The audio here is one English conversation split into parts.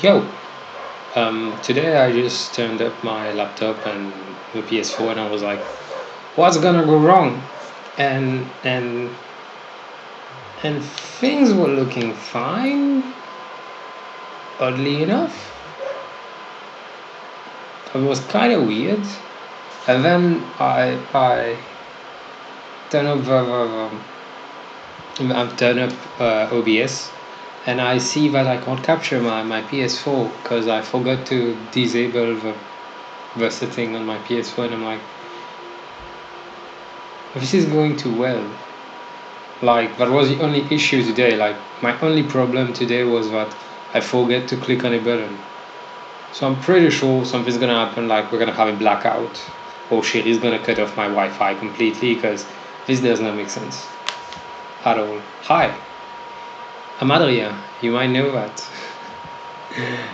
Yo, today I just turned up my laptop and the PS4 and I was like, what's gonna go wrong? And and and things were looking fine, oddly enough. It was kind of weird. And then I turn up I've turned up OBS and I see that I can't capture my PS4 because I forgot to disable the setting on my PS4 and I'm like, this is going too well. Like that was the only issue today. Like my only problem today was that I forget to click on a button. So I'm pretty sure something's gonna happen. Like we're gonna have a blackout, or shit is gonna cut off my Wi-Fi completely because this does not make sense at all. Hi, I'm Adrien. You might know that.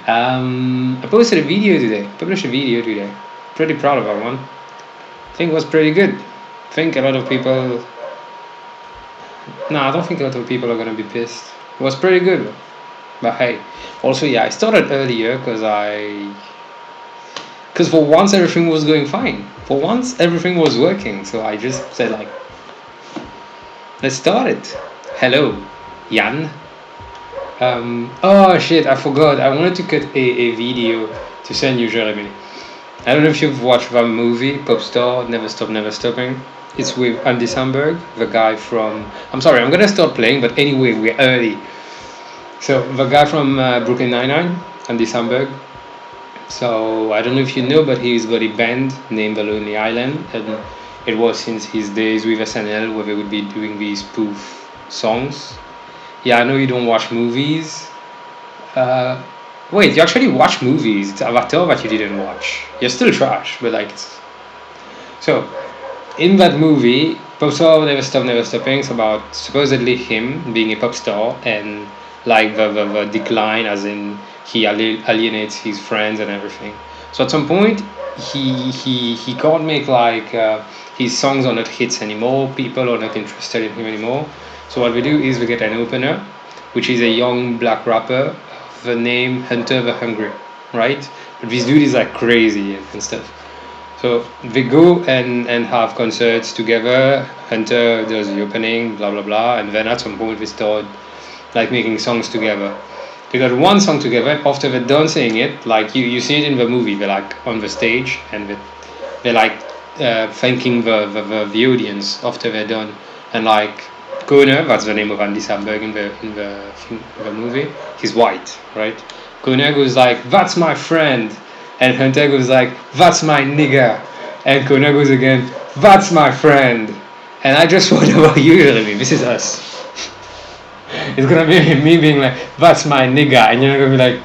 I posted a video today. Published a video today. Pretty proud of that one. I think it was pretty good. I think a lot of people. No, I don't think a lot of people are gonna be pissed. It was pretty good, but hey. Also, yeah, I started earlier because for once everything was going fine. For once everything was working. So I just said like, let's start it. Hello, Jan. Oh shit, I forgot. I wanted to cut a video to send you, Jeremy. I don't know if you've watched that movie, Pop Star, Never Stop, Never Stopping. It's with Andy Samberg, the guy from. I'm sorry, I'm gonna start playing, but anyway, we're early. So the guy from Brooklyn Nine-Nine, Andy Samberg. So I don't know if you know, but he's got a band named The Lonely Island, and it was since his days with SNL where they would be doing these spoof songs. Yeah, I know you don't watch movies. Wait, you actually watch movies? It's Avatar that you didn't watch. You're still trash, but like it's. So, in that movie, Pop Star Never Stop Never Stopping is about supposedly him being a pop star and like the decline, as in he alienates his friends and everything. So at some point, he can't make like his songs are not hits anymore. People are not interested in him anymore. So what we do is we get an opener, which is a young black rapper, the name Hunter the Hungry, right? But this dude is like crazy and stuff. So they go and have concerts together. Hunter does the opening, blah blah blah, and then at some point they start like making songs together. They got one song together. After they're done saying it, like you see it in the movie, they're like on the stage and they're like thanking the audience after they're done. And like Kona, that's the name of Andy Samberg in the movie. He's white, right? Kona goes like, "That's my friend," and Hunter goes like, "That's my nigga," and Kona goes again, "That's my friend." And I just wonder about you, Jeremy. This is us. It's gonna be me being like, "That's my nigga," and you're gonna be like,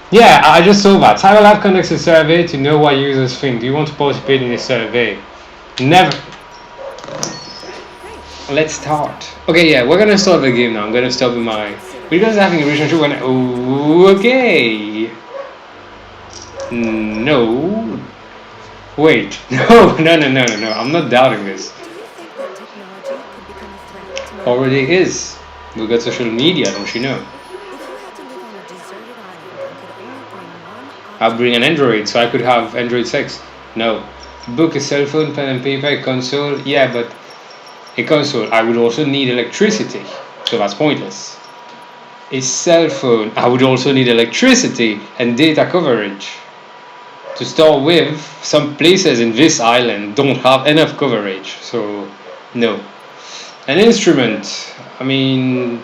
"Yeah, I just saw that. Cyberlab conducts a survey to know what users think. Do you want to participate in a survey?" Never. Let's start. Okay, yeah, we're gonna start the game now. I'm gonna start with my. We're guys having a relationship when. Okay. No. Wait. No. I'm not doubting this. Already is. We got social media, don't you know? I'll bring an Android so I could have Android sex. No. Book a cell phone, pen and paper, a console. Yeah, but a console, I would also need electricity. So that's pointless. A cell phone, I would also need electricity and data coverage. To start with, some places in this island don't have enough coverage. So, no. An instrument, I mean,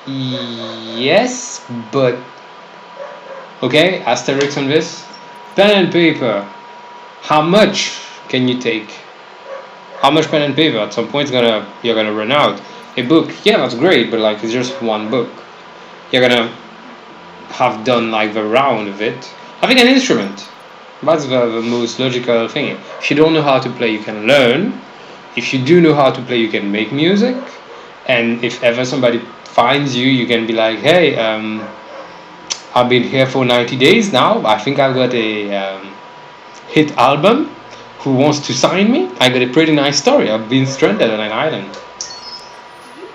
yes, but okay, asterisk on this. Pen and paper, how much can you take? How much pen and paper? At some point, you're gonna run out. A book, yeah, that's great, but like it's just one book. You're gonna have done like the round of it. Having an instrument, that's the most logical thing. If you don't know how to play, you can learn. If you do know how to play, you can make music, and if ever somebody finds you, you can be like, "Hey, I've been here for 90 days now. I think I've got a hit album. Who wants to sign me? I got a pretty nice story. I've been stranded on an island."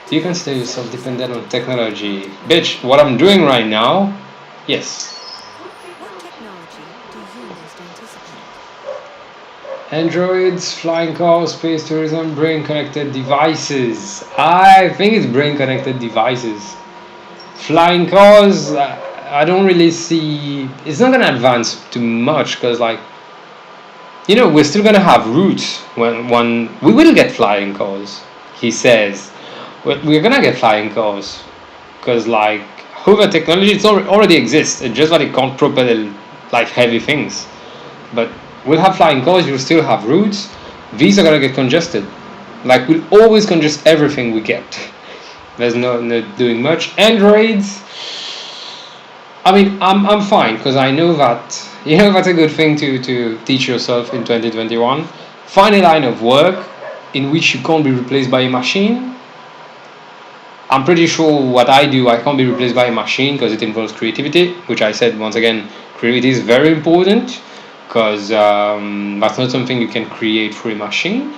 Do you consider yourself dependent on technology? Bitch, what I'm doing right now? Yes. What technology do you most anticipate? Androids, flying cars, space tourism, brain connected devices. I think it's brain connected devices. Flying cars, I don't really see. It's not gonna advance too much because, like, we're still gonna have routes when we will get flying cars. He says, we're gonna get flying cars because, like, hover technology it's already exists. It's just that it can't propel like heavy things. But we'll have flying cars. You'll still have routes. These are gonna get congested. Like, we'll always congest everything we get. There's no doing much. Androids. I mean, I'm fine because I know that that's a good thing to teach yourself in 2021. Find a line of work in which you can't be replaced by a machine. I'm pretty sure what I do, I can't be replaced by a machine because it involves creativity, which I said once again, creativity is very important because that's not something you can create through a machine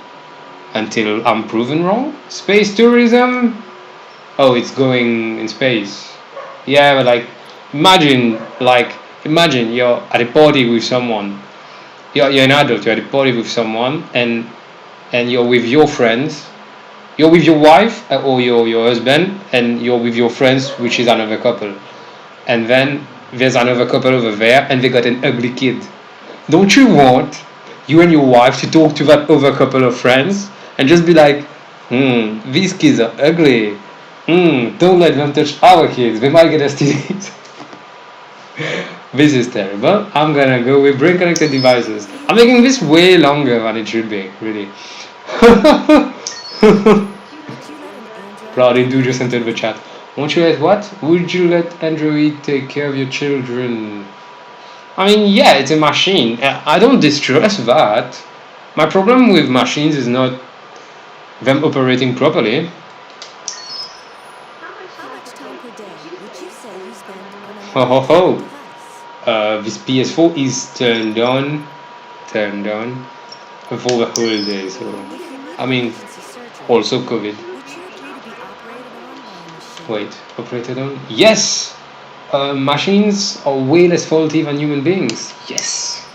until I'm proven wrong. Space tourism, oh, it's going in space. Yeah, but like, imagine you're at a party with someone. You're an adult. You're at a party with someone, and you're with your friends. You're with your wife or your husband, and you're with your friends, which is another couple. And then there's another couple over there, and they got an ugly kid. Don't you want you and your wife to talk to that other couple of friends and just be like, these kids are ugly. Don't let them touch our kids. They might get STDs. This is terrible. I'm gonna go with brain connected devices. I'm making this way longer than it should be, really. Would you let an android Claudine take do care just of your entered the children? chat. Won't you let what? Would you let Android take care of your children? I mean, yeah, it's a machine. I don't distrust that. My problem with machines is not them operating properly. How much time per day would you say you spend on an Ho ho electronic ho. device? This PS4 is turned on for the whole day. So, If you I needed mean, emergency surgery, also COVID. would you agree to be operated on by a machine? Wait, operated on? Yes! Machines are way less faulty than human beings. Yes!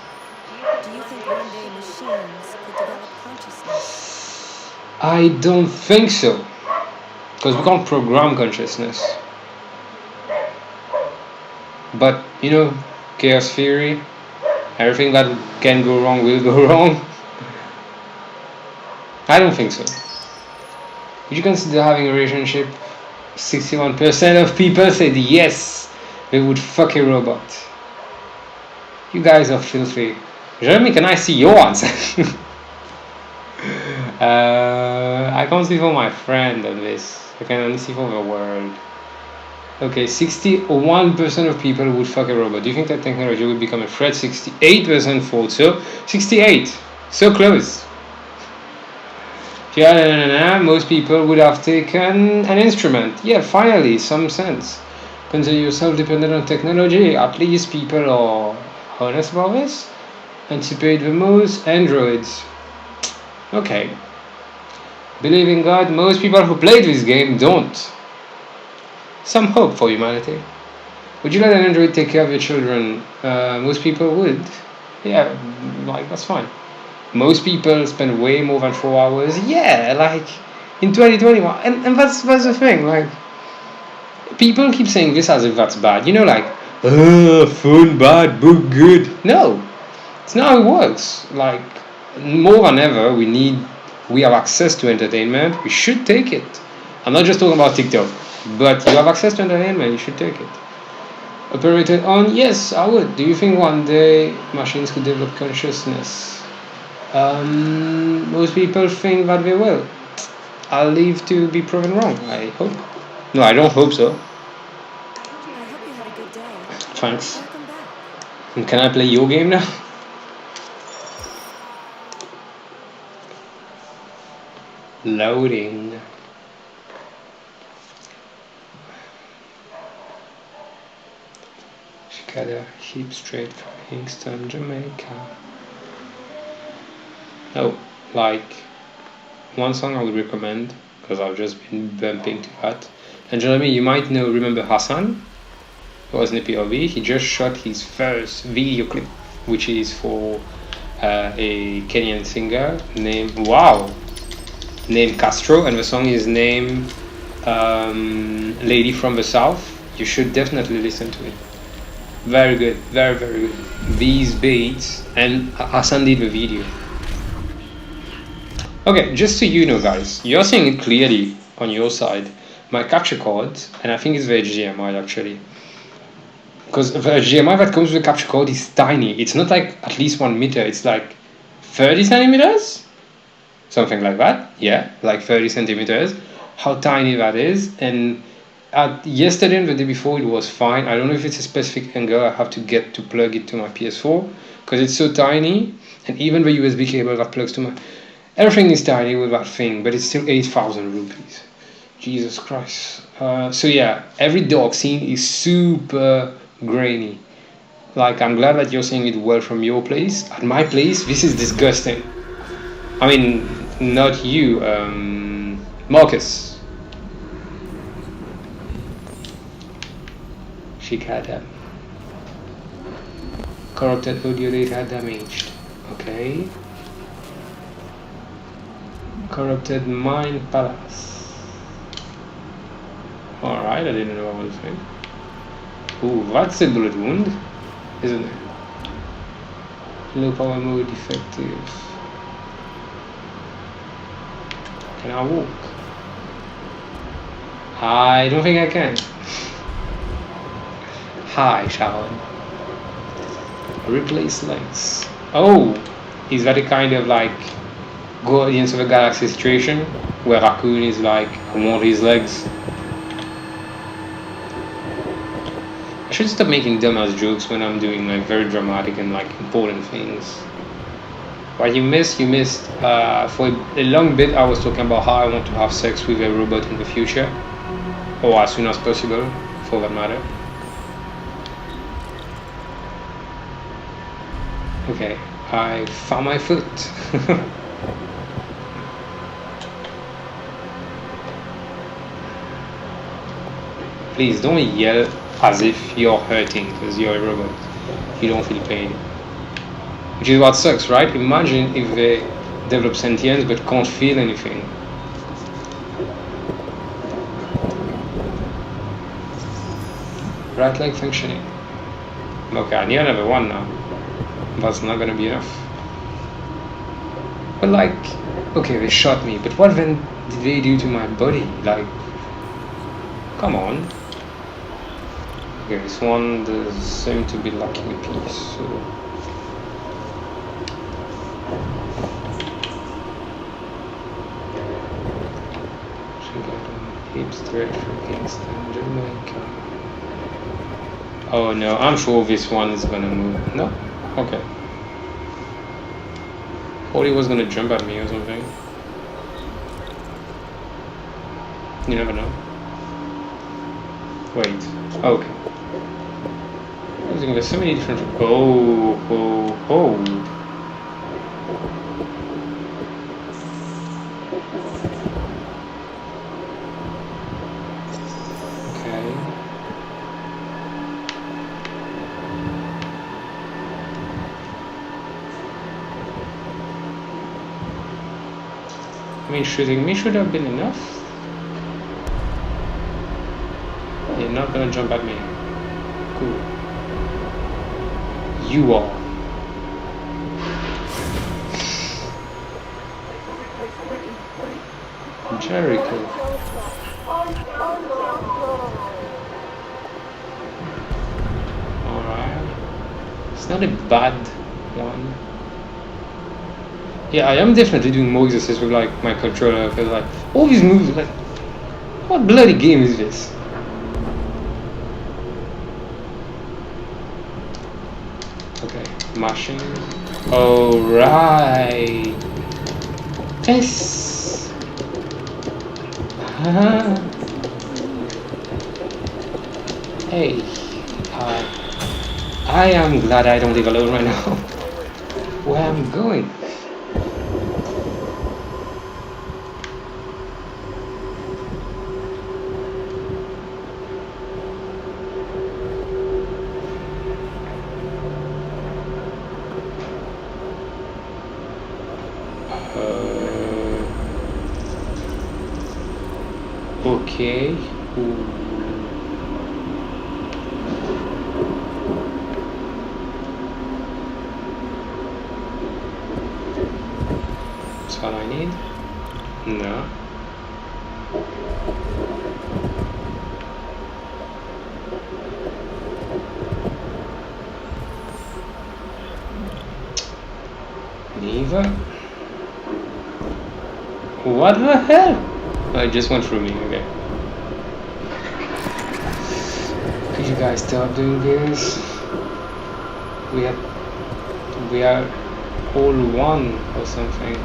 Do you think one day machines could develop consciousness? I don't think so. Because we can't program consciousness. But, chaos theory, everything that can go wrong will go wrong. I don't think so. Would you consider having a relationship? 61% of people said yes, they would fuck a robot. You guys are filthy. Jeremy, can I see your answer? I can't see for my friend on this. I can only see for the world. Okay, 61% of people would fuck a robot. Do you think that technology would become a threat? 68% thought so. 68. So close. Yeah, most people would have taken an instrument. Yeah, finally, some sense. Consider yourself dependent on technology. At least people are honest about this. Anticipate the most. Androids. Okay. Believe in God. Most people who played this game don't. Some hope for humanity. Would you let an android take care of your children? Most people would. Yeah, like, that's fine. Most people spend way more than 4 hours. Yeah, like, in 2021. And that's the thing. Like, people keep saying this as if that's bad. Like, phone bad, book good. No, it's not how it works. Like, more than ever, we have access to entertainment. We should take it. I'm not just talking about TikTok, but you have access to entertainment. You should take it. Operated on? Yes, I would. Do you think one day machines could develop consciousness? Most people think that they will. I'll leave to be proven wrong. I hope. No, I don't hope so. I hope you had a good day. Thanks. Welcome back. And can I play your game now? Loading. Gotta keep straight from Kingston, Jamaica. Oh, like, one song I would recommend because I've just been bumping to that. And Jeremy, you might remember Hassan, who was in the POV. He just shot his first video clip, which is for a Kenyan singer named Castro, and the song is named Lady from the South. You should definitely listen to it. Very good, very good. These beats, and Hassan did the video. Okay, just so you know, guys, you're seeing it clearly on your side. My capture card, and I think it's the HDMI actually, because the HDMI that comes with the capture card is tiny. It's not like at least 1 meter. It's like 30 centimeters, something like that. Yeah, like 30 centimeters. How tiny that is. And yesterday and the day before it was fine. I don't know if it's a specific angle. I have to get to plug it to my PS4 because it's so tiny, and even the USB cable that plugs to my, everything is tiny with that thing, but it's still 8,000 rupees. Jesus Christ. So yeah, every dog scene is super grainy. Like, I'm glad that you're seeing it well from your place. At my place, this is disgusting. I mean, not you, Marcus. Shikada. Corrupted audio data damaged. Okay. Corrupted Mind Palace. Alright, I didn't know what I was saying. Ooh, that's a bullet wound, isn't it? Low power mode effective. Can I walk? I don't think I can. Hi, Sharon. Replace legs. Oh, is that a kind of like Guardians of the Galaxy situation where Raccoon is like, I want his legs? I should stop making dumbass jokes when I'm doing like very dramatic and like important things. What you missed, for a long bit I was talking about how I want to have sex with a robot in the future, or as soon as possible, for that matter. Okay, I found my foot. Please don't yell as if you're hurting because you're a robot. You don't feel pain. Which is what sucks, right? Imagine if they develop sentience but can't feel anything. Right leg functioning. Okay, I need another one now. That's not gonna be enough. But like, okay, they shot me, but what then did they do to my body? Like, come on. Okay, this one does seem to be lacking a piece, so hips thread from Kingston, Jamaica. Oh no, I'm sure this one is gonna move. No? Okay. Thought he was gonna jump at me or something. You never know. Wait. Okay. There's so many different. Oh. Okay. I mean, shooting me should have been enough. You're not gonna jump at me. Cool. You are. Jericho. Alright. It's not a bad one. Yeah, I am definitely doing more exercises with like my controller, because like all these moves, like, what bloody game is this? Okay, mashing. Alright. Yes. Hey. I am glad I don't live alone right now. Where I'm going. Okay. Ooh. That's what I need. No. Neither. What the hell? Oh, it just went through me. Okay. Could you guys stop doing this? We are all one or something.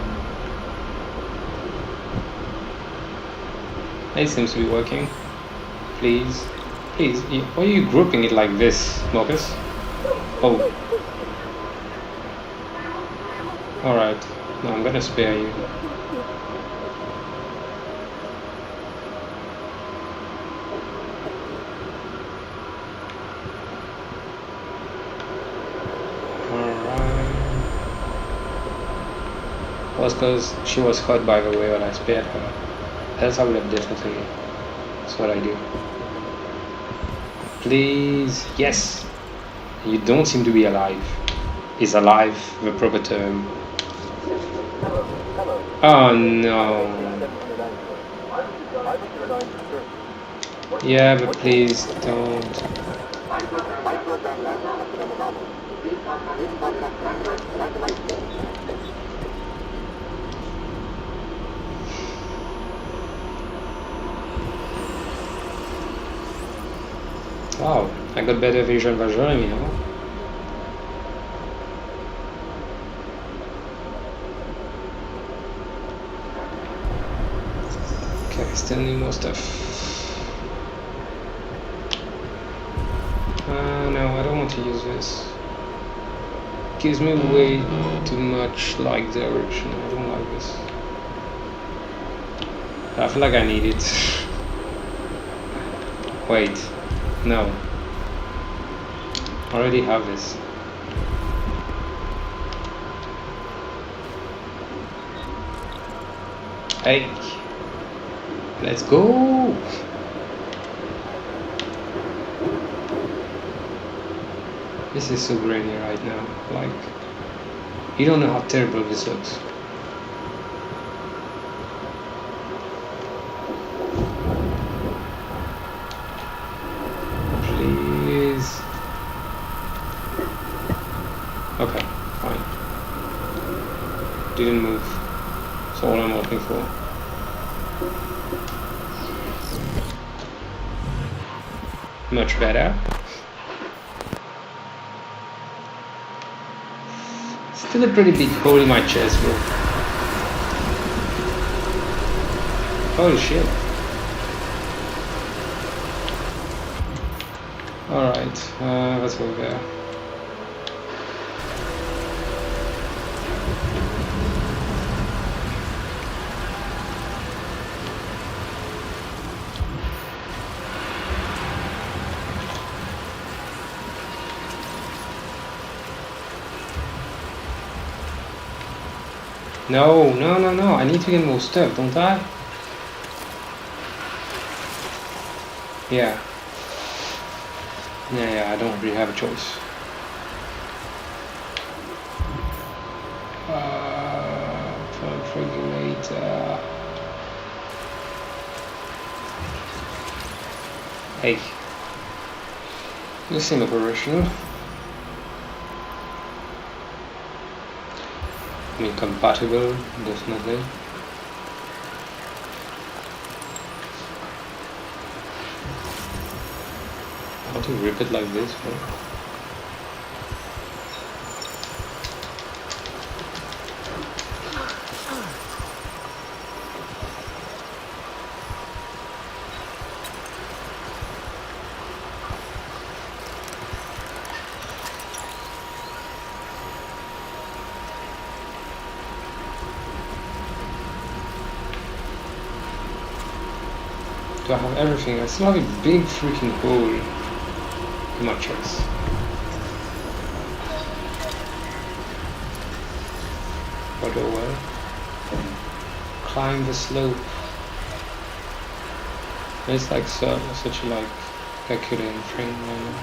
It seems to be working. Please. Please. Why are you grouping it like this, Marcus? Oh. Alright. No, I'm gonna spare you. Was because she was hurt by the way when I spared her. Else I would have definitely. That's what I do. Please. Yes. You don't seem to be alive. Is alive the proper term? Oh no. Yeah, but please don't. Wow, I got better vision than Jeremy, huh? Okay, still need more stuff. No, I don't want to use this. Gives me way too much like the original. I don't like this. I feel like I need it. Wait. No. I already have this. Hey. Let's go. This is so grainy right now. Like, you don't know how terrible this looks. Please. Okay, fine. Didn't move. That's all I'm looking for. Much better. Still a pretty big hole in my chest, bro. Holy shit. Alright, let's go there. No, no, no, no. I need to get more stuff, don't I? Yeah. Yeah, I don't really have a choice. Pump regulator. Hey. You seem operational. I mean, compatible, definitely. How to rip it like this, bro? Do I have everything? I still have a big freaking hole in my chest. But oh well. Climb the slope. It's like such a like calculating thing, you know?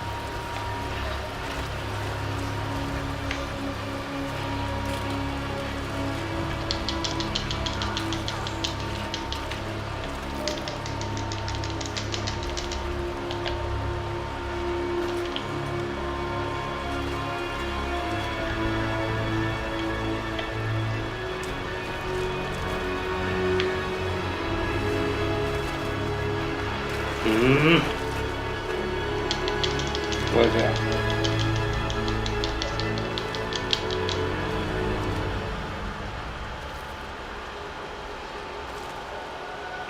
Where's that?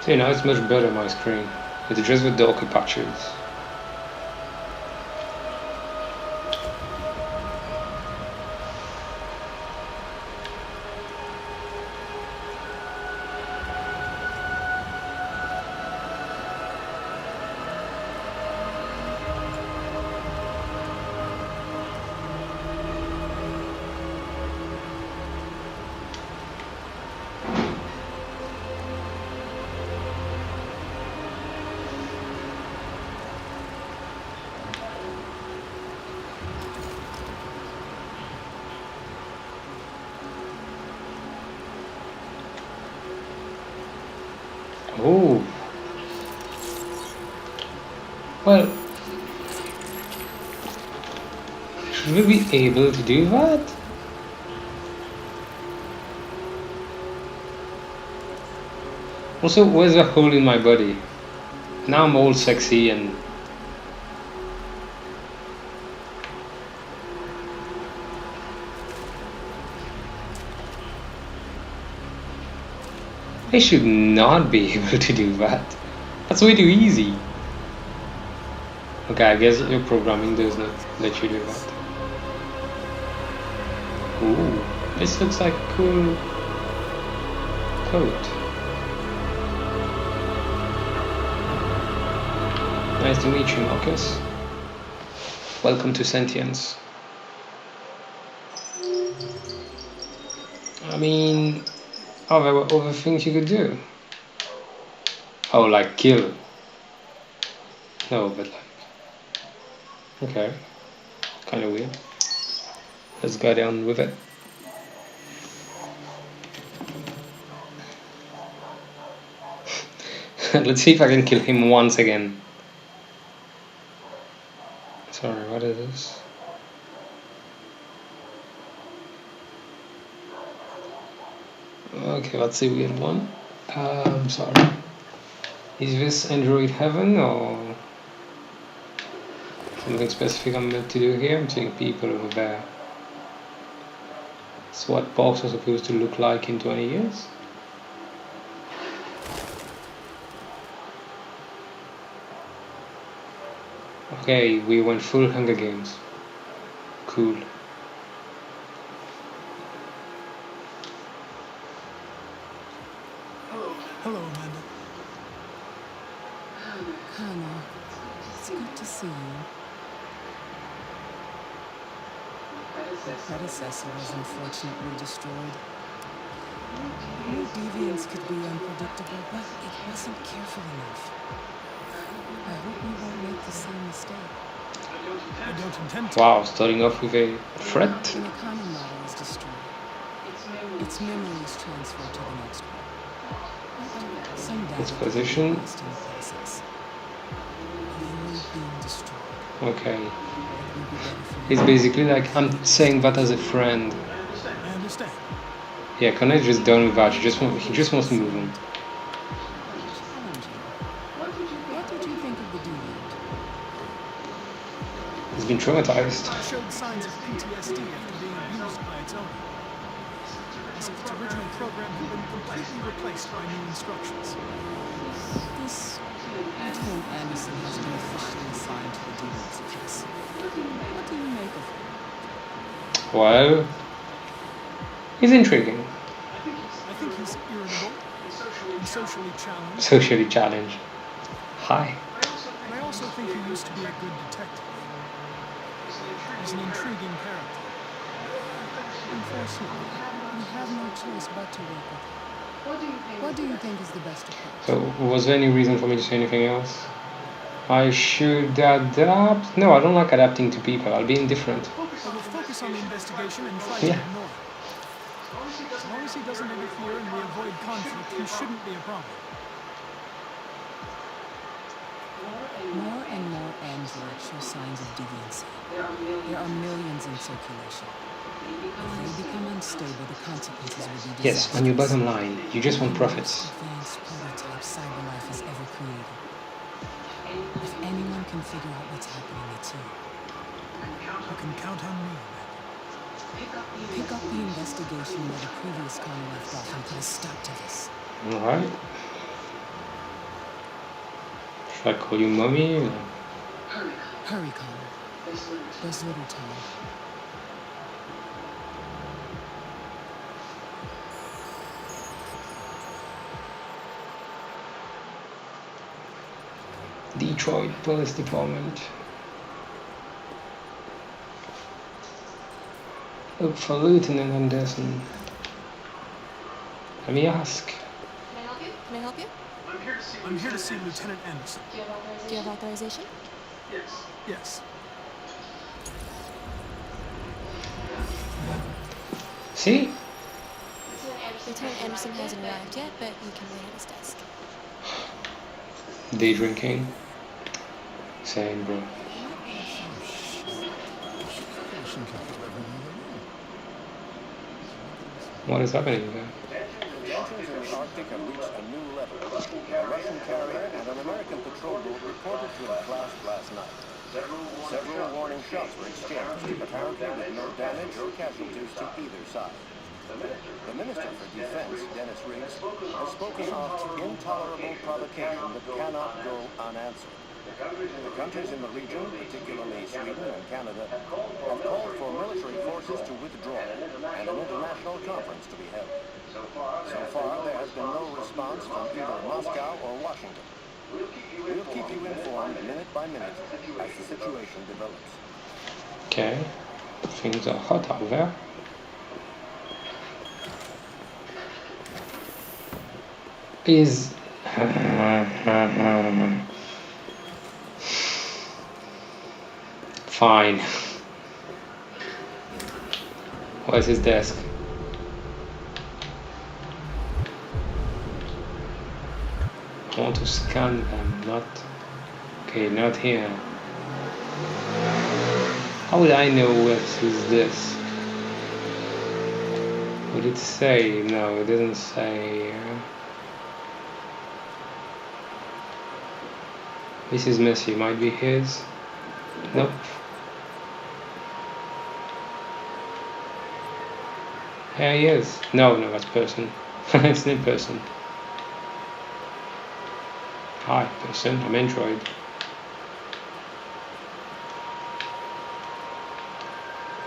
See, now it's much better, my screen. It's just with darker patches. Oh. Well, should we be able to do that? Also, where's the hole in my body? Now I'm all sexy and... I should not be able to do that. That's way too easy. Okay, I guess your programming does not let you do that. Ooh, this looks like a cool coat. Nice to meet you, Marcus. Welcome to Sentience. I mean, oh, there were other things you could do. Oh, like kill. No, but like... Okay. Kind of weird. Let's go down with it. Let's see if I can kill him once again. Sorry, what is this? Okay, that's a weird one. Sorry. Is this Android heaven or something specific I'm meant to do here? I'm seeing people over there. It's what box are supposed to look like in 20 years. Okay, we went full Hunger Games. Cool. Hello, Amanda. Connor, it's good to see you. Your predecessor was unfortunately destroyed. I knew deviance could be unpredictable, but it wasn't careful enough. I hope we won't make the same mistake. I don't intend to. Wow, starting off with a threat. When the common model is destroyed, its memory is transferred to the next one. Some data Its position. can be lost in the process. Avoid being destroyed. Okay. It will be better for It's you. basically like I'm saying that as a friend. I understand. Yeah, Connor's just done with that. He just wants to move on. Challenging. What did you think of the deviant? He's been traumatized. It showed signs of PTSD after being abused by its owner. As if its original program had been completely replaced by new instructions. This Lieutenant Anderson has been officially assigned to the deviant's case. What do you make of him? Well, he's intriguing. I think he's irritable and socially challenged. Socially challenged. Hi. And I also think he used to be a good detective. He's an intriguing character. Unfortunately, we have no choice but to work with him. What do you think is the best approach? So, was there any reason for me to say anything else? I should adapt? No, I don't like adapting to people. I'll be indifferent. I will focus on the investigation and try Yeah. to ignore him. As long as he doesn't interfere and we avoid conflict, he shouldn't be a problem. More and more androids show signs of deviancy. There are millions in circulation. If they become unstable, the consequences will be Yes, disastrous. on your bottom line, you just want The profits. most advanced prototype cyberlife has ever created. If anyone can figure out what's happening, it's you. You can count on me. Pick up the investigation where the previous con left off and put a stop to this. Alright. Should I call you mommy? Or... Hurry, Connor. There's little time. Detroit Police Department. Look for Lieutenant Anderson. Let me ask. Can I help you? I'm here to see Lieutenant Anderson. Do you have authorization? Yes. See? Lieutenant Anderson hasn't arrived yet, but you can wait at his desk. Day drinking. Same, bro. What is happening there? Tensions in the Arctic have reached a new level. A Russian carrier and an American patrol boat reported to have clashed last night. Several warning shots were exchanged, apparently with no damage or casualties to either side. The Minister for Defense, Dennis Riggs, has spoken of intolerable provocation that cannot go unanswered. The countries in the region, particularly Sweden and Canada, have called for military forces to withdraw and an international conference to be held. So far, there has been no response from either Moscow or Washington. We'll keep you informed minute by minute as the situation develops. Okay. Things are hot out there. Is fine. Where's his desk? I want to scan them, not... Okay, not here. How would I know what is this? Would it say? No, it doesn't say. This is messy, might be his. Nope. There he is. No, that's person. It's not person. Hi, person. I'm Android.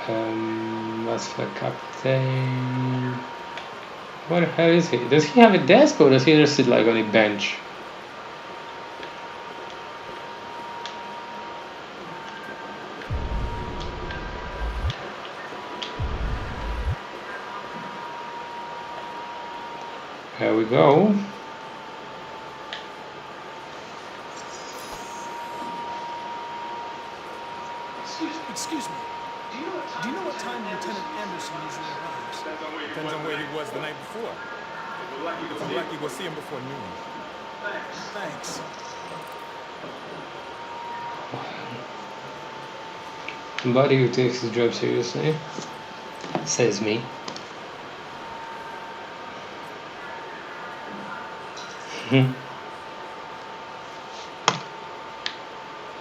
That's the captain. What the hell is he? Does he have a desk or does he just sit like on a bench? There we go. Excuse me. Do you know what time Lieutenant Anderson usually arrives? Depends on where he was the night before. If I'm lucky, we'll see him before noon. Thanks. Somebody who takes his job seriously, says me.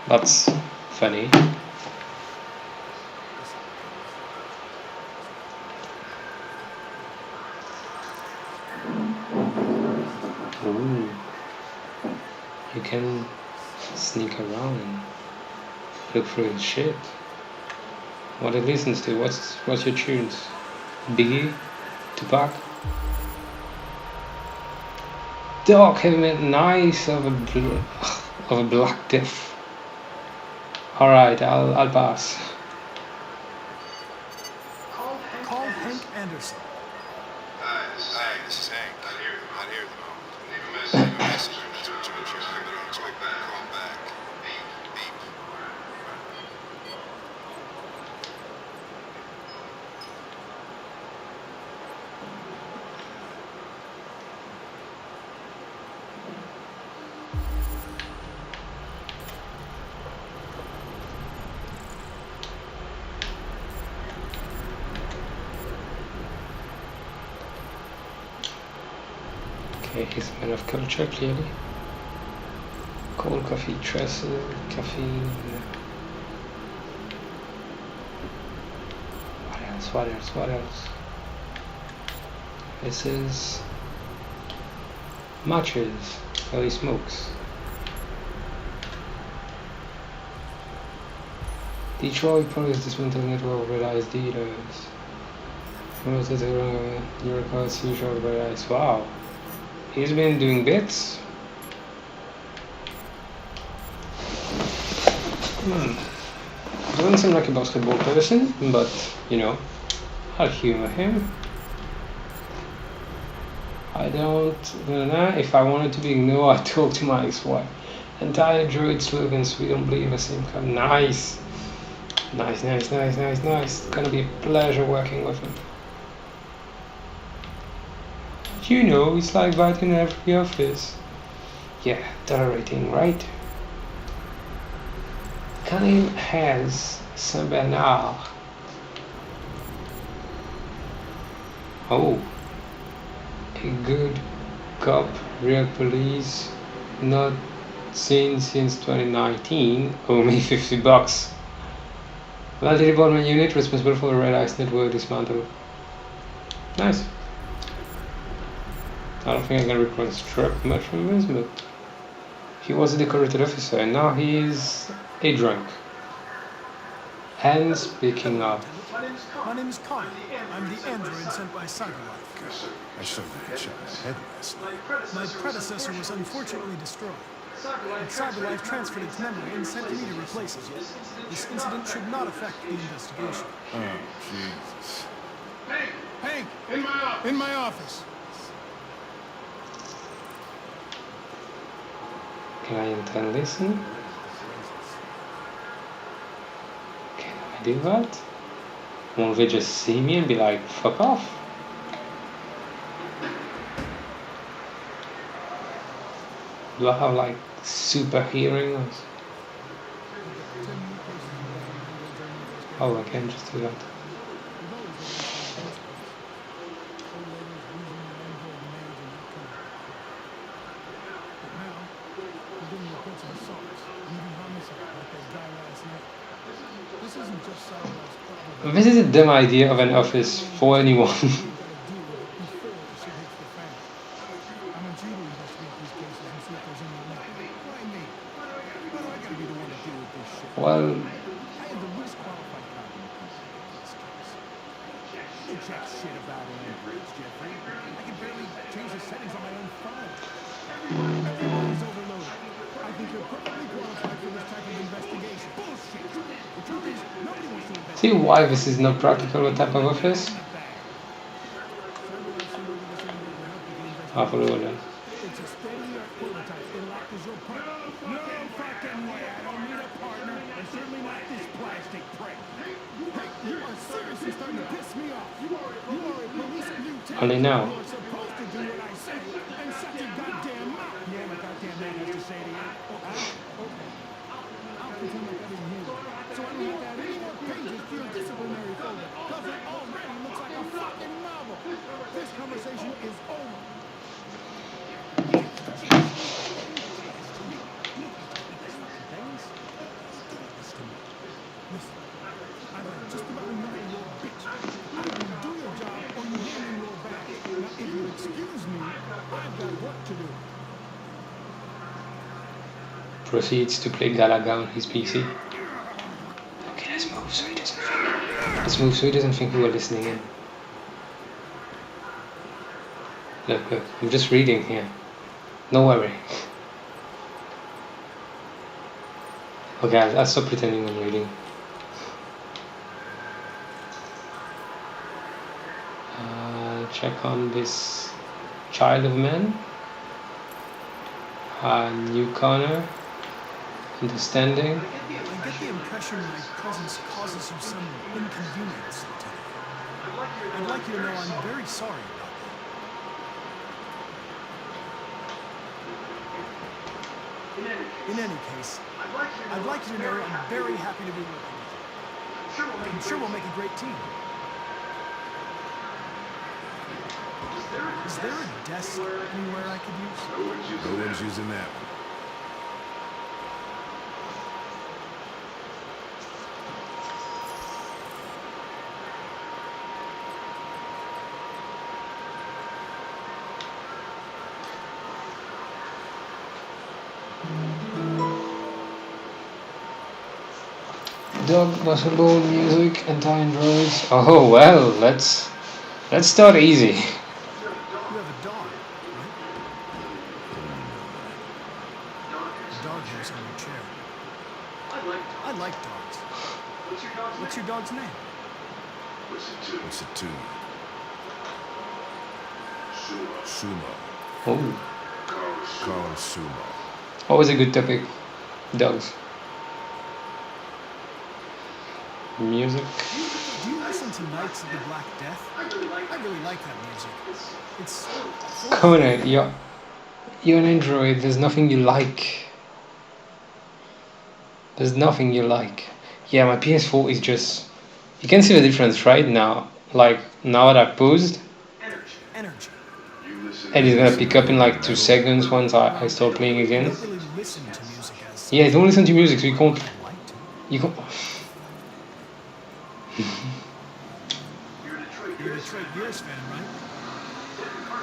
That's funny. Ooh. You can sneak around and look through his shit. What it listens to, what's your tunes? Biggie? Tupac? Dark heavy metal, nice of a black death. Alright, I'll pass. Call Hank Anderson. Hi, this is Hank. Okay, he's a man of culture, clearly. Cold coffee, trestle, caffeine. What else? What else? This is matches. Oh, he smokes. Detroit police dismantled network of red-eyes dealers. Promoted your records usual red-eyes. Wow. He's been doing bits. Doesn't seem like a basketball person, but you know, I'll humor him. I don't know. If I wanted to be no, I talk to my ex-wife. Entire droid slogans, we don't believe the same kind. Nice. Nice. It's gonna be a pleasure working with him. You know, it's like that in every office. Yeah, tolerating, right? Kalim has Saint Bernard. Oh, a good cop, real police, not seen since 2019. Owe me $50. Multi-department unit responsible for the Red Ice network dismantle. Nice. I don't think I can reconstruct much from this, but he was a decorated officer and now he is a drunk. And speaking of, My name is Connor. I'm the android sent by Cyberlife. I showed that headshot in the head last night. My predecessor was unfortunately destroyed. But Cyberlife transferred its memory and sent me to replace it. This incident should not affect the investigation. Oh, Jesus. Hank! In my office! client and listen. Can I do that? Won't they just see me and be like, fuck off? Do I have like super hearing? Oh, I can just do that. This is a dumb idea of an office for anyone. Well, see why this is not practical type of office? Half a little then. Only now. Proceeds to play Galaga on his PC. Okay, let's move so he doesn't think. Let's move so he doesn't think we were listening in. Look, I'm just reading here. No worry. Okay, I'll stop pretending I'm reading. Check on this child of man. Newcomer. Understanding. I get the impression my presence causes you some inconvenience, Lieutenant. I'd like you to know I'm very sorry about that. In any case, I'd like you to know I'm very happy to be working with you. I'm sure we'll make a great team. Is there a desk anywhere I could use? No one's using that one. Dog, basketball, music, anti-androids. Oh well, let's start easy. You have a dog, right? The dog here's on your chair. I like dogs. What's your dog's name? What's it to? Sumo. Oh, Call him Sumo. always a good topic. Dogs. Music. Do you listen to Knights of the Black Death? I really like that music. It's Conan, you're an android. There's nothing you like. There's nothing you like. Yeah, my PS4 is just. You can see the difference right now. Like now that I paused, energy. and it's gonna pick up in like 2 seconds once I start playing I again. don't really listen to music as Yeah, don't listen to music. So you can't. I'd like to. You can't. You're a Detroit Bears fan, right?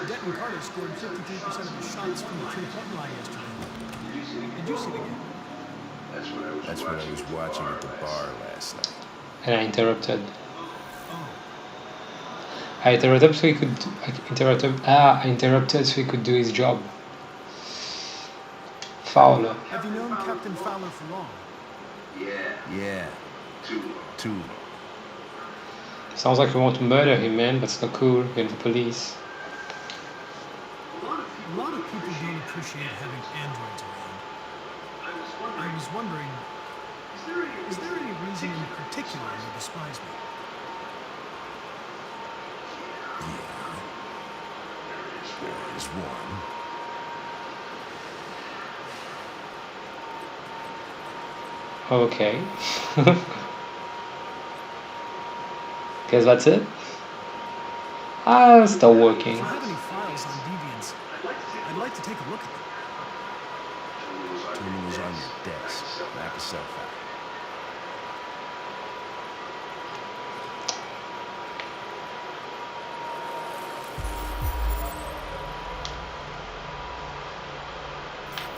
Denton Carter scored 53% of his shots from the three-point line yesterday. Did you see the game? That's what I was watching at the bar last night. And I interrupted. Oh, I interrupted so he could do his job. Fowler. have you known Captain Fowler for long? Yeah. Two. Sounds like you want to murder him, man. That's not cool. You're the police. A lot of people don't appreciate having androids around. I was wondering, is there any reason in particular you despise me? There is one. Okay. Guess that's it? Still working. If you have any files on deviants, I'd like to take a look at them. Terminal's on your desk. Knock yourself out.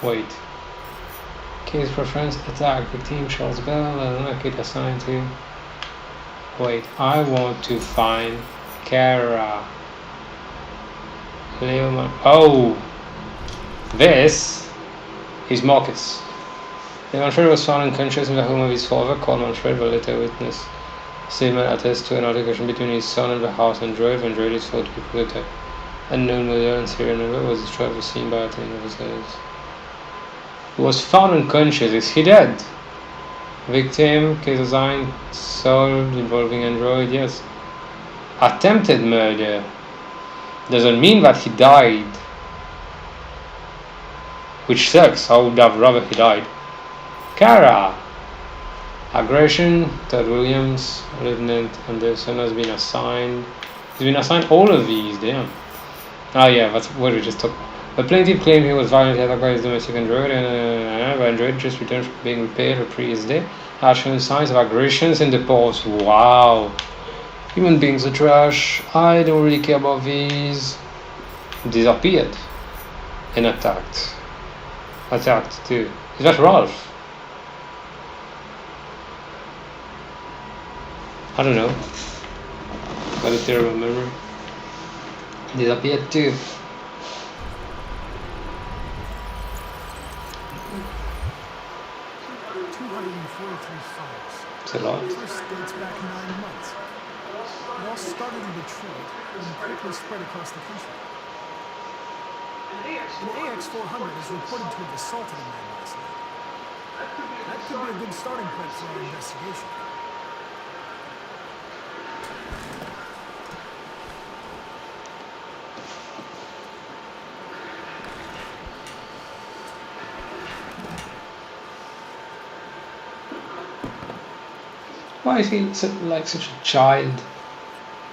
Wait. Case preference, attack, the team, Charles Bell, kid assigned to. Wait, I want to find Kara. Leoman. Oh! This is Marcus. Manfred was found unconscious in the home of his father, called Manfred, the later witness. Stillman attests to an altercation between his son and the house android. Android is thought to be prototype. Unknown model and serial number was destroyed at the scene by attending officers. He was found unconscious. Is he dead? Victim, case assigned, solved, involving android, yes. Attempted murder. Doesn't mean that he died. Which sucks. I would have rather he died. Kara. Aggression, Todd Williams, Lieutenant Anderson has been assigned. He's been assigned all of these, damn. Oh yeah, that's what we just talked about. The plaintiff claimed he was violently attacked by his domestic android, and the android just returned from being repaired the previous day. Had shown signs of aggressions in the past. Wow. Human beings are trash. I don't really care about these. Disappeared. And attacked. Attacked too. Is that Ralph? I don't know. Got a terrible memory. Disappeared too. 243 files. It's a lot. This dates back 9 months. It all started in Detroit and quickly spread across the country. An AX-400 is reported to have assaulted a man last night. That could be a good starting point for our investigation. Why is he like such a child?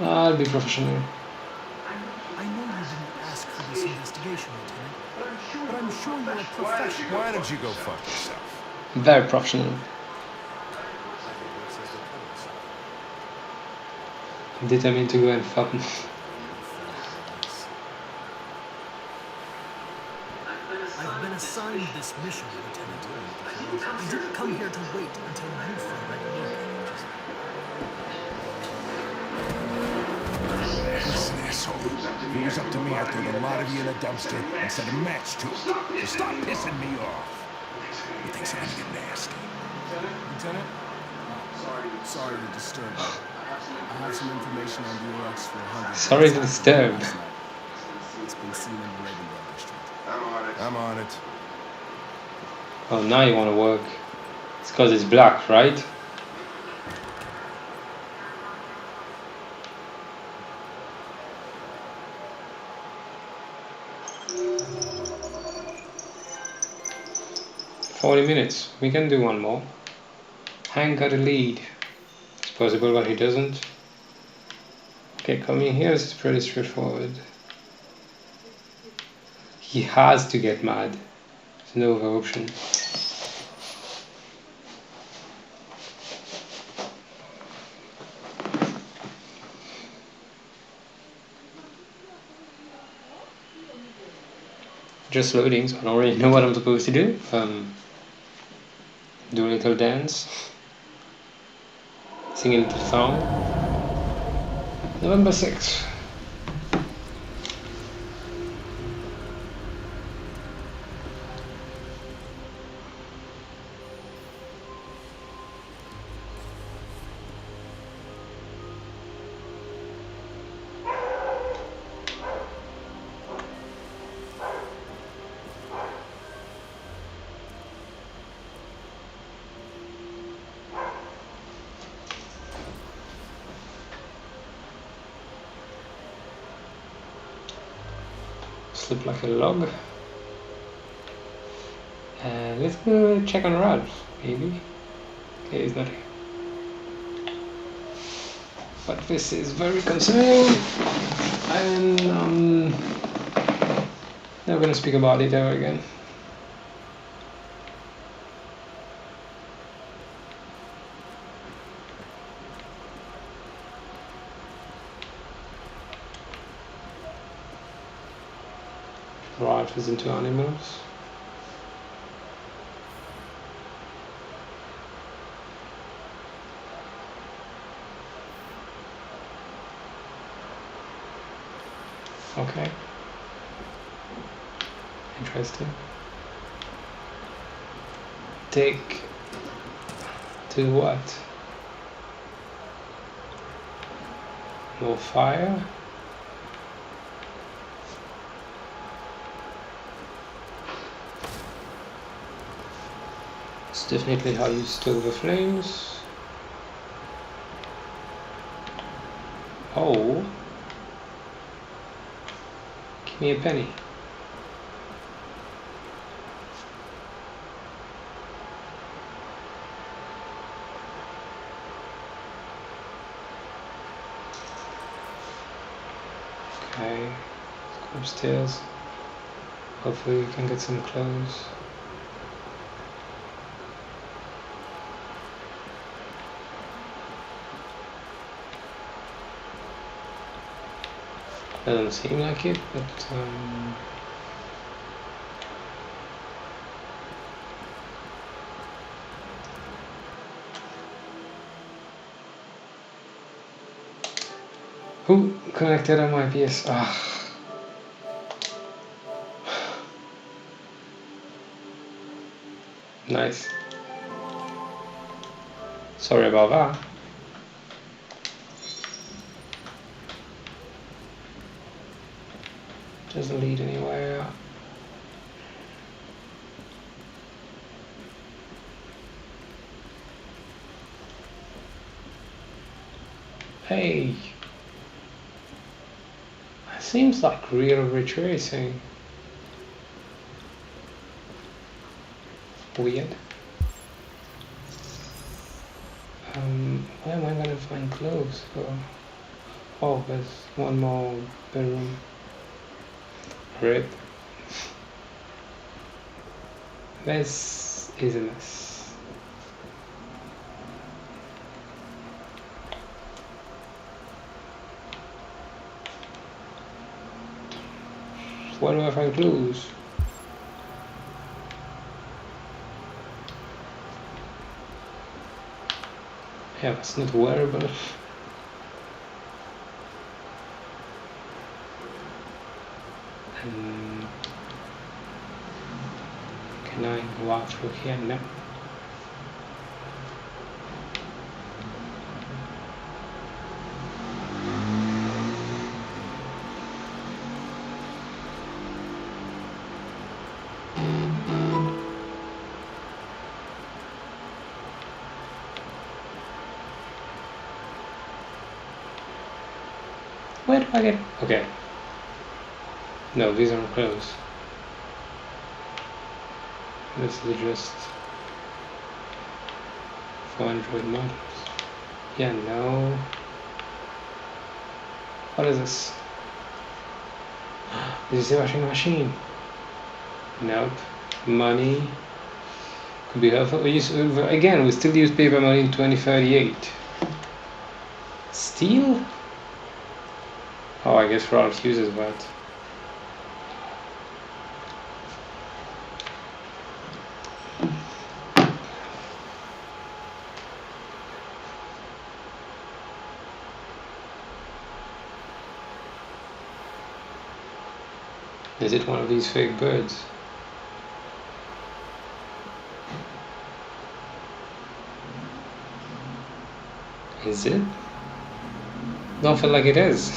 I'll be professional. I know you didn't ask for this investigation, Lieutenant, but I'm sure you're a professional. Why don't you go fuck yourself? Very professional. Determined to go and fuck me. I've been assigned this mission, Lieutenant. I didn't come here to wait until you feel ready. Listen, asshole. If it was up to me, I'd throw the lot of you in a dumpster and set a match to it. So stop pissing me off. You think I'm gonna get nasty? Lieutenant? Sorry to disturb you. I have some information on the AX-400. Sorry to disturb. It's been seen in the Ravenberg district. I'm on it. Oh, now you want to work. It's because it's black, right? $40. We can do one more. Hank got a lead. It's possible, but he doesn't. Okay, coming here is pretty straightforward. He has to get mad. There's no other option. Just loading, so I don't really know what I'm supposed to do. Do a little dance. Sing a little song. November 6th. Slip like a log. And let's go check on Ralph, maybe. Okay, he's not here. But this is very concerning, and never gonna speak about it ever again. Ralph is into animals. Okay. Interesting. Take to what? More fire? It's definitely how you stoke the flames. Oh. Give me a penny. Okay, let's go upstairs. Hopefully we can get some clothes. Doesn't seem like it, but who connected on my PS? Ah. Nice. Sorry about that. Doesn't lead anywhere. Hey. Seems like real retracing. Weird. Where am I gonna find clothes for? Oh, there's one more bedroom. Rip. This is a mess. Where do I find clothes? Yeah, that's not wearable. Can I walk through here? No. Where do I get? Okay. No, these aren't clothes. This is just for Android models. Yeah, no. What is this? This is a washing machine. Nope. Money could be helpful. Again, we still use paper money in 2038. Steel? Oh, I guess Ralph uses that. Is it one of these fake birds? Is it? Don't feel like it is.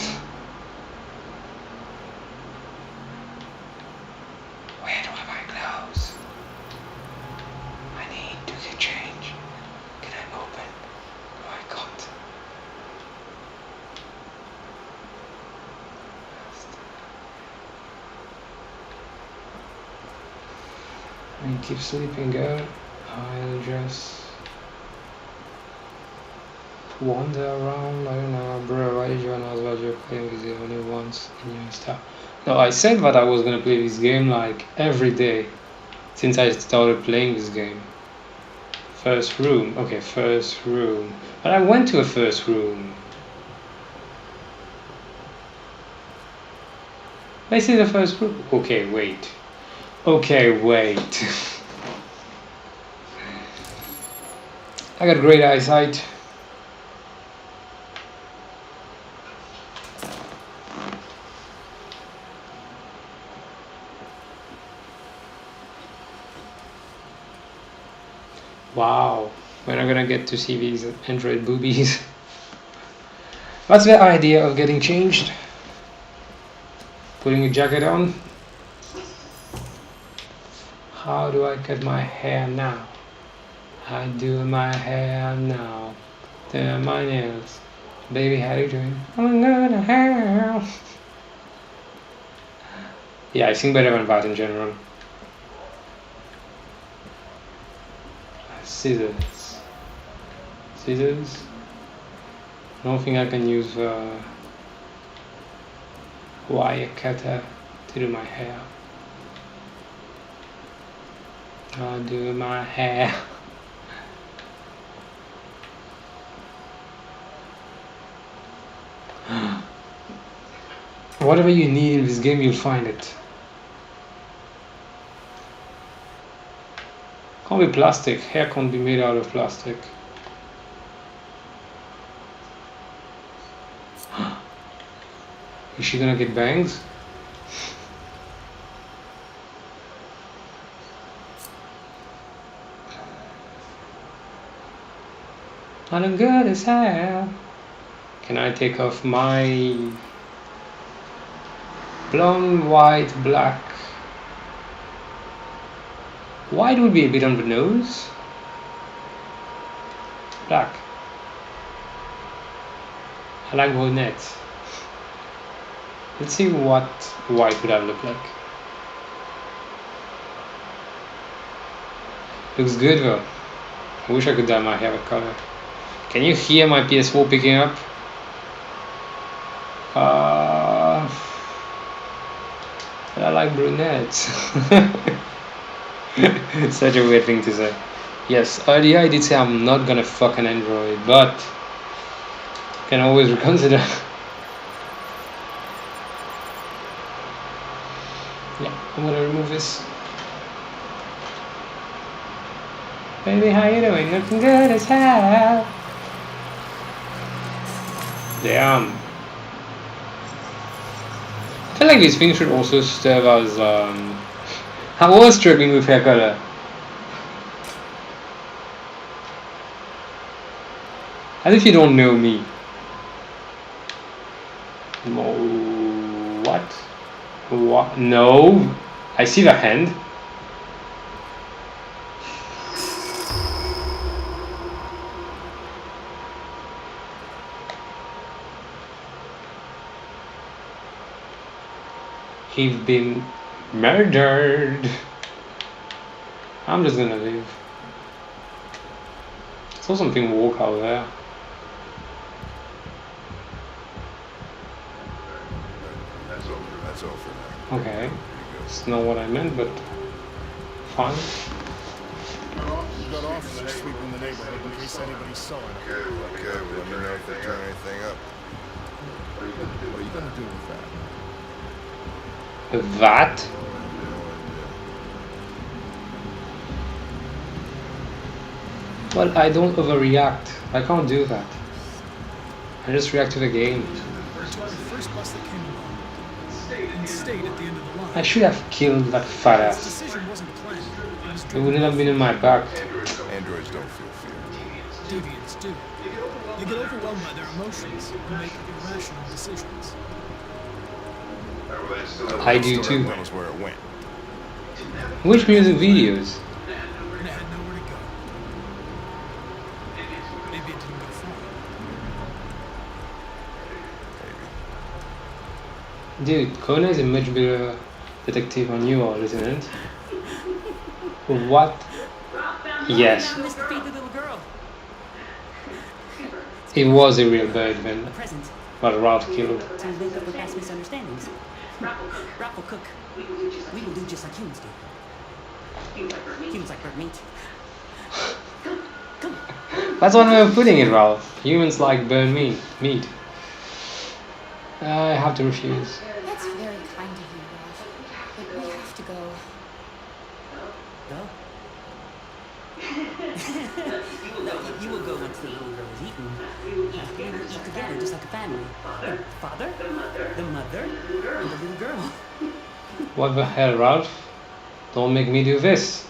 Where do I buy clothes? I need to get change. Can I open? No, I can't. I keep sleeping, girl. I'll just wander around. I don't know, bro. Why did you announce that you're playing with it only once in your stuff? No, I said that I was gonna play this game like every day since I started playing this game. First room. Okay, first room. But I went to a first room. This is the first room. Okay, wait. Okay, wait. I got great eyesight. Wow, we're not gonna get to see these Android boobies. What's the idea of getting changed? Putting a jacket on? How do I cut my hair now? I do my hair now. Do my nails. Baby, how you doing? I'm gonna hair. Yeah, I sing better than that in general. Scissors. Scissors. I don't think I can use wire cutter to do my hair. I'll do my hair. Whatever you need in this game, you'll find it. Can't be plastic. Hair can't be made out of plastic. Is she gonna get bangs? I look good as hell. Can I take off my blonde, white, black? White would be a bit on the nose. Black. I like brunettes. Let's see what white would have looked like. Looks good though. I wish I could dye my hair with color. Can you hear my PS4 picking up? But I like brunettes. Such a weird thing to say. Yes, earlier I did say I'm not gonna fuck an Android, but can always reconsider. Yeah, I'm gonna remove this. Baby, how you doing? Looking good as hell. Damn. I feel like this thing should also serve as I was struggling with hair color. As if you don't know me. No. What? What? No. I see the hand. He's been murdered. I'm just gonna leave. Saw something walk out there. That's all for now. Okay. It's not what I meant, but fine. We got officers sweeping the neighborhood in case anybody saw it. Okay, well, let me know if they turn anything up. What are you gonna do with that? That? Well, I don't overreact. I can't do that. I just react to the game. To the first bus that came along and stayed at the end of the line. I should have killed that fat This ass. decision wasn't planned. It was It driven wouldn't have been in my back. Androids don't feel fear. Deviants do. They get overwhelmed by their emotions and make irrational decisions. I do too. Tell us where it went. Which music videos? And it had nowhere to go. Maybe it didn't go far. Dude, Kona is a much better detective than you are, isn't it? What? Yes. Mr. Feed the little girl. It was a real bird then. A present But Ralph killed. to make up for past misunderstandings. Ralph will cook. We will do just like humans do. Humans like burnt meat. Come. That's one way of putting it, Ralph. Humans like burn meat. I have to refuse. That's very kind of you, Ralph. But we have to go. Go. No, you will go once the little girl is eaten. We will eat together just like a family. The father, the mother, and the little girl. What the hell, Ralph? Don't make me do this.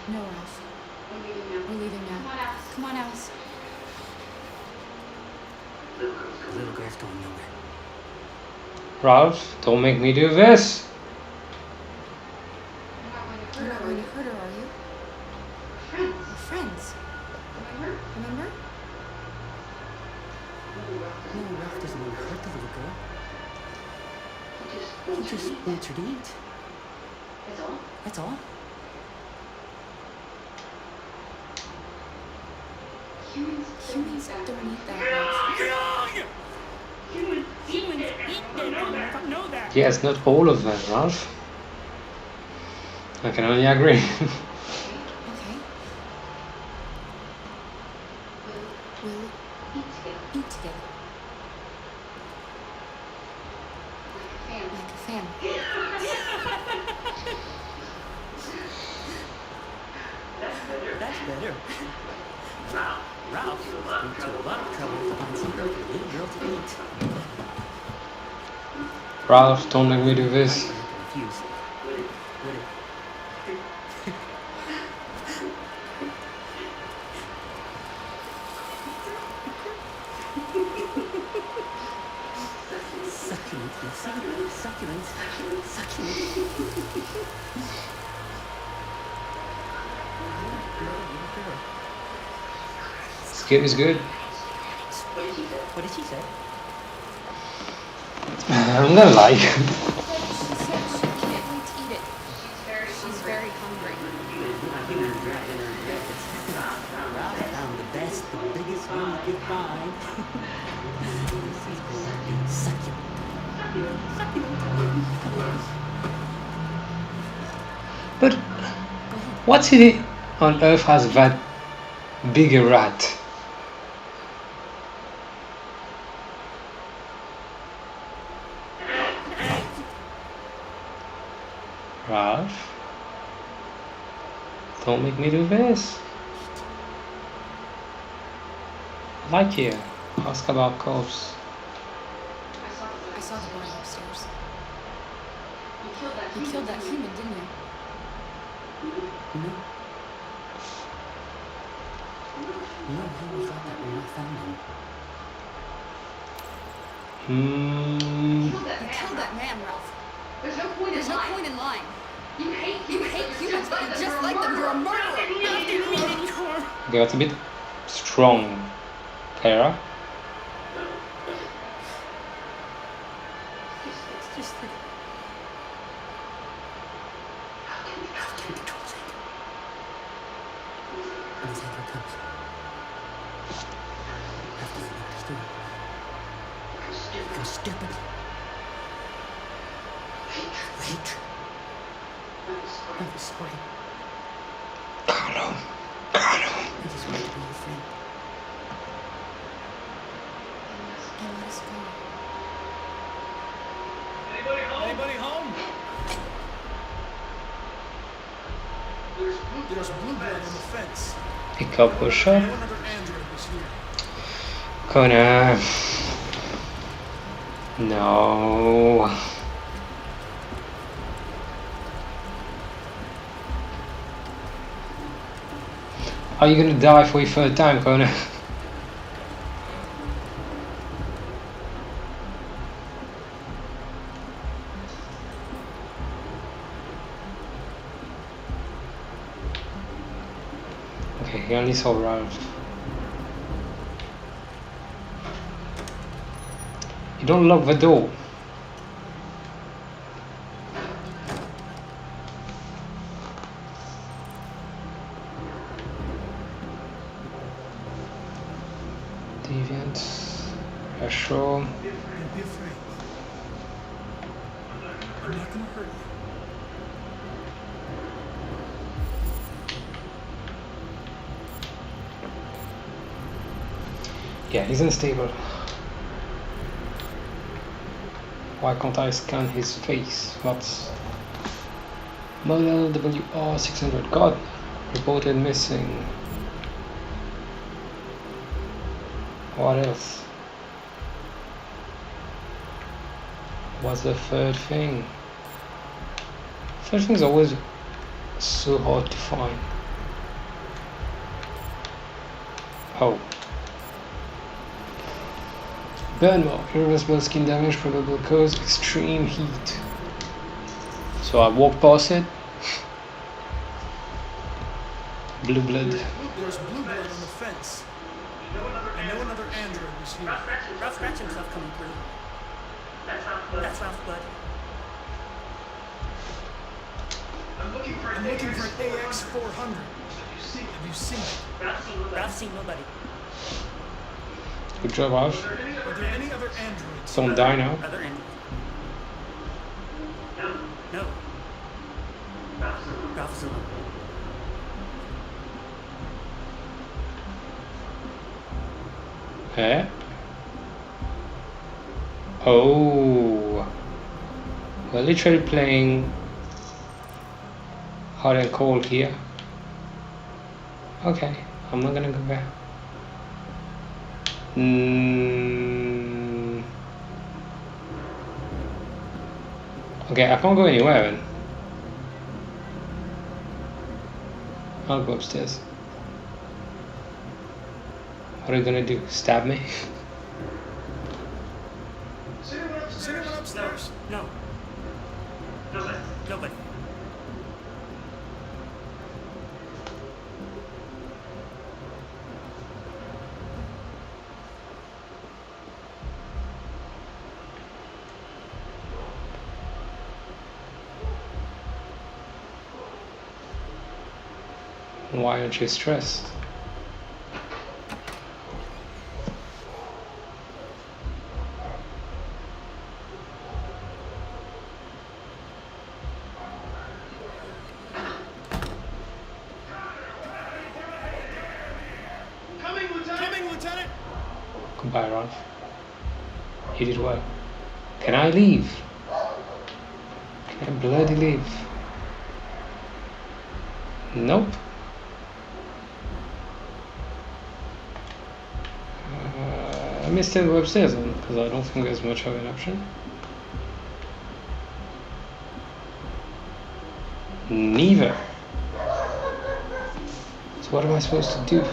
No, Ralph. We're leaving now. Come on, Alice. The little girl's going nowhere. Ralph, don't make me do this. You're not going to hurt her, are you? We're friends. Remember? No, Ralph doesn't want to hurt the little girl. He just wants her to eat. That's all. Humans don't eat that, Ralph. Humans eat dead animals. I know that. Yes, not all of them, Ralph. I can only agree. Okay. We'll eat together. Like a family. That's better. Ralph went to a lot of trouble to find some little girl to eat. Ralph, don't make me do this. Refuse. Would it? Succulent, you see? Succulent. This kid is good. Succulent. What did she say? I'm gonna lie. She said she can't wait to eat it. She's very hungry. Ralph found the best, the biggest one he could find. She's going to be succulent. But what city on earth has that bigger rat? Ralph? Don't make me do this. Like you. Ask about corpse. I saw the body upstairs. You killed that human, didn't you? No. No, he was like that when I found him. Hmm. You killed that man, Ralph. There's no point in lying. You hate humans, but you're just like them. You're a murderer. Okay, that's a bit strong, Clara. It's just that... And his anger comes. After you understood. Because stupid. Hatred. I'm sorry. Carlo. I just want to be your friend. And let us go. Anybody home? There's blue blood on the fence. Pick up or shot. No another android was here. Connor. No. Are you gonna die for your third time, Connor? Okay, he only saw Ralph. You don't lock the door. Deviant. Astral. Don't be afraid. I'm not gonna hurt you. Yeah, he's unstable. Why can't I scan his face? What's model WR600? God, reported missing. What else? What's the third thing? Third thing's always so hard to find. Oh. Burn mark, irreversible skin damage, probable cause, extreme heat. So I walk past it. Blue blood. There's blue blood on the fence. I know another android was here. Ralph scratched himself coming through. That's Ralph's blood. I'm looking for an AX400. Have you seen it? Ralph's seen nobody. Good job, Ralph. Are there any other androids? Don't die now. Other end. No. Ralph is alone. Eh? Oh. We're literally playing hot and cold here. Okay, I'm not gonna go there. Okay, I can't go anywhere then. I'll go upstairs. What are you gonna do? Stab me? Is anyone upstairs? No. Nobody. Why aren't you stressed? Coming, Lieutenant! Goodbye, Ralph. You did well. Can I leave? Can I bloody leave? Nope. I may still go upstairs then, because I don't think there's much of an option. Neither. So what am I supposed to do?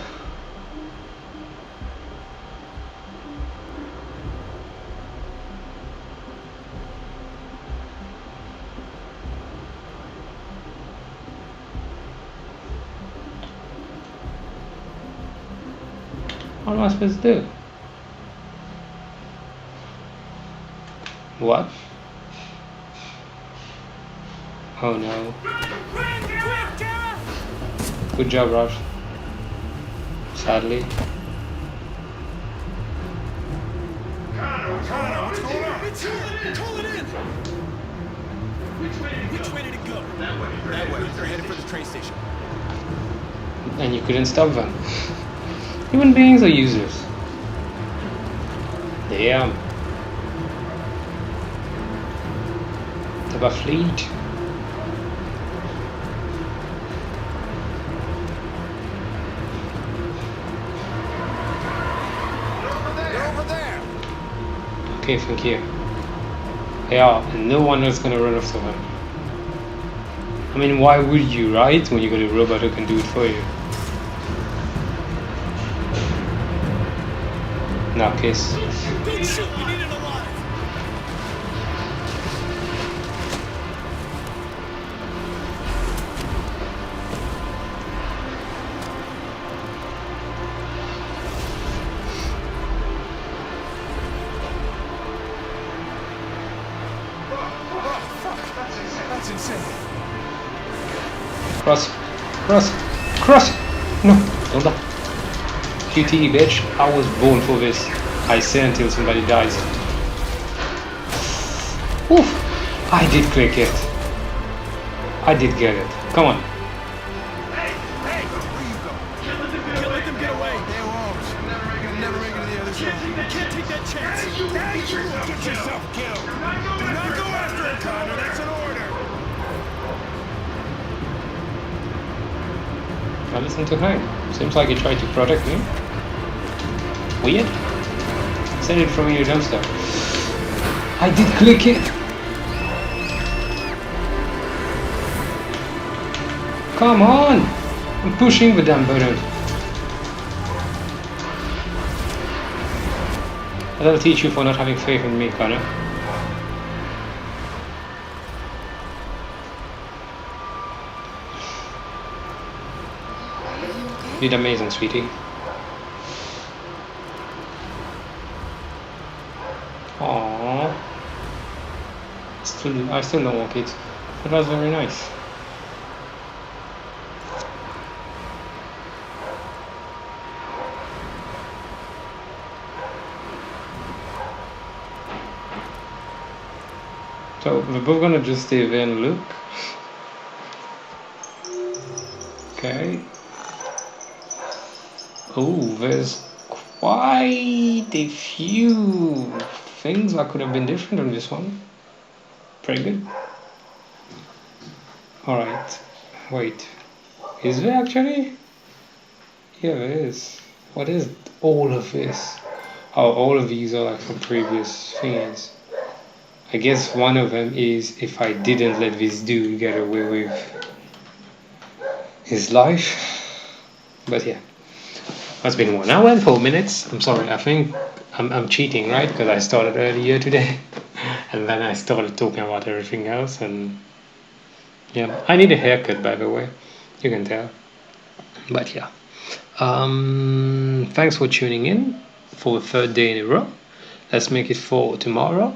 What am I supposed to do? What? Oh no. Good job, Raj. Sadly. What's going on? It's here! Call it in! Which way did it go? That way. They're headed for the train station. And you couldn't stop them. Human beings are users. Damn. They were fleet. Okay, thank you. Yeah, and no one is gonna run after them. I mean, why would you, right? When you got a robot who can do it for you. Now, kiss. Good shit, we need it alive! That's insane. Cross. Cross. Cross! No, don't die. QTE, bitch. I was born for this. I say until somebody dies. Oof! I did click it. I did get it. Come on. Hey, where you go? Can't let them get away! They won't. You'll never make it to the other side. Can't take that chance! Now you will get yourself killed. Do not go after it, Connor. That's an order. I listened to Hank. Seems like he tried to protect me. Weird. Send it from your dumpster. I did click it. Come on! I'm pushing the damn button. That'll teach you for not having faith in me, Connor. You did amazing, sweetie. Aww. I still don't want kids. But that's very nice. So we're both gonna just stay there and look. Okay. Oh, there's quite a few things that could have been different on this one. Pretty good. Alright. Wait. Is there actually? Yeah, there is. What is all of this? Oh, all of these are like from previous things. I guess one of them is if I didn't let this dude get away with his life. But yeah. It's been 1 hour and 4 minutes. I'm sorry, I think I'm cheating, right? Because I started earlier today. And then I started talking about everything else. And yeah, I need a haircut, by the way. You can tell. But yeah. Thanks for tuning in for the 3rd day in a row. Let's make it for tomorrow.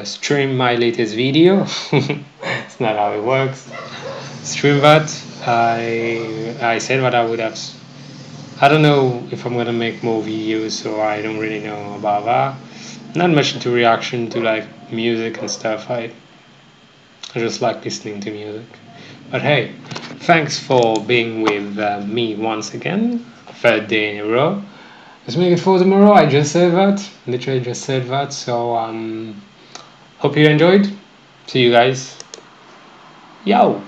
Stream my latest video. It's not how it works. stream that. I said what I would have. I don't know if I'm gonna make more videos, so I don't really know about that. Not much into reaction to like music and stuff. I just like listening to music. But hey, thanks for being with me once again. Third day in a row. Let's make it for tomorrow. I just said that. Literally just said that. So hope you enjoyed. See you guys. Yo.